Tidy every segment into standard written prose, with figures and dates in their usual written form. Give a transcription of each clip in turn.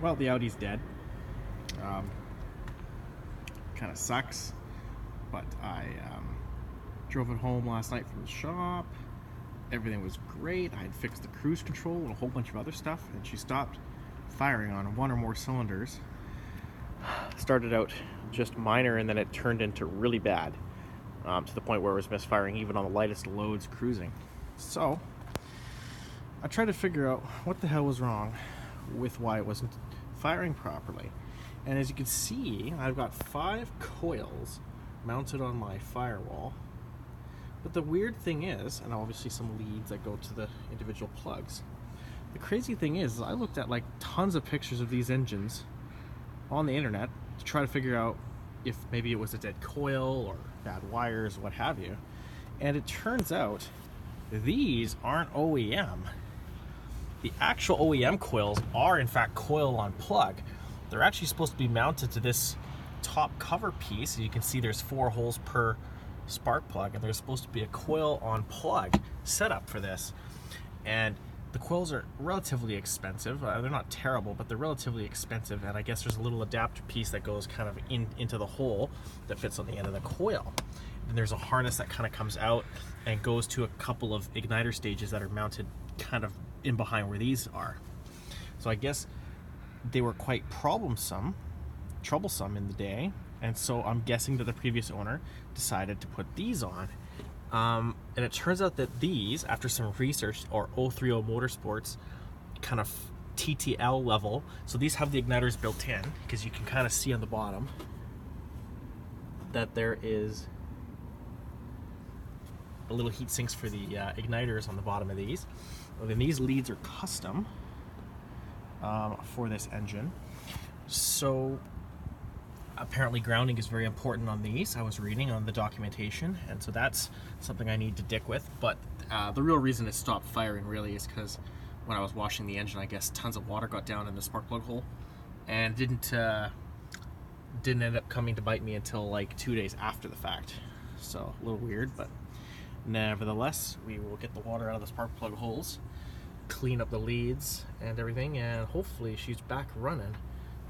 Well, the Audi's dead. Kind of sucks, but I drove it home last night from the shop. Everything was great. I had fixed the cruise control and a whole bunch of other stuff, and she stopped firing on one or more cylinders. Started out just minor, and then it turned into really bad, to the point where it was misfiring even on the lightest loads cruising. So I tried to figure out what the hell was wrong with why it wasn't firing properly. And as you can see, I've got 5 coils mounted on my firewall. But the weird thing is, and obviously some leads that go to the individual plugs. The crazy thing is I looked at like tons of pictures of these engines on the internet to try to figure out if maybe it was a dead coil or bad wires, what have you. And it turns out these aren't OEM. The actual OEM coils are in fact coil on plug. They're actually supposed to be mounted to this top cover piece. As you can see, there's 4 holes per spark plug, and there's supposed to be a coil on plug setup for this. And the coils are relatively expensive. They're not terrible, but they're relatively expensive, and I guess there's a little adapter piece that goes kind of into the hole that fits on the end of the coil. And there's a harness that kind of comes out and goes to a couple of igniter stages that are mounted kind of in behind where these are. So I guess they were quite troublesome in the day, and so I'm guessing that the previous owner decided to put these on. And it turns out that these, after some research, are 030 Motorsports kind of TTL level. So these have the igniters built in, because you can kind of see on the bottom that there is a little heat sinks for the igniters on the bottom of these. Well, then these leads are custom for this engine. So apparently grounding is very important on these. I was reading on the documentation, and so that's something I need to dick with. But the real reason it stopped firing really is because when I was washing the engine, I guess tons of water got down in the spark plug hole, and didn't end up coming to bite me until like 2 days after the fact. So a little weird, but nevertheless, we will get the water out of the spark plug holes, clean up the leads and everything, and hopefully she's back running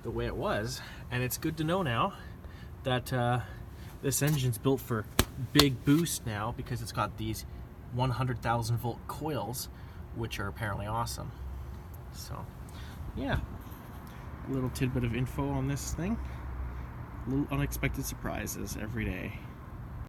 the way it was. And it's good to know now that this engine's built for big boost now, because it's got these 100,000 volt coils, which are apparently awesome. So yeah, a little tidbit of info on this thing. Little unexpected surprises every day.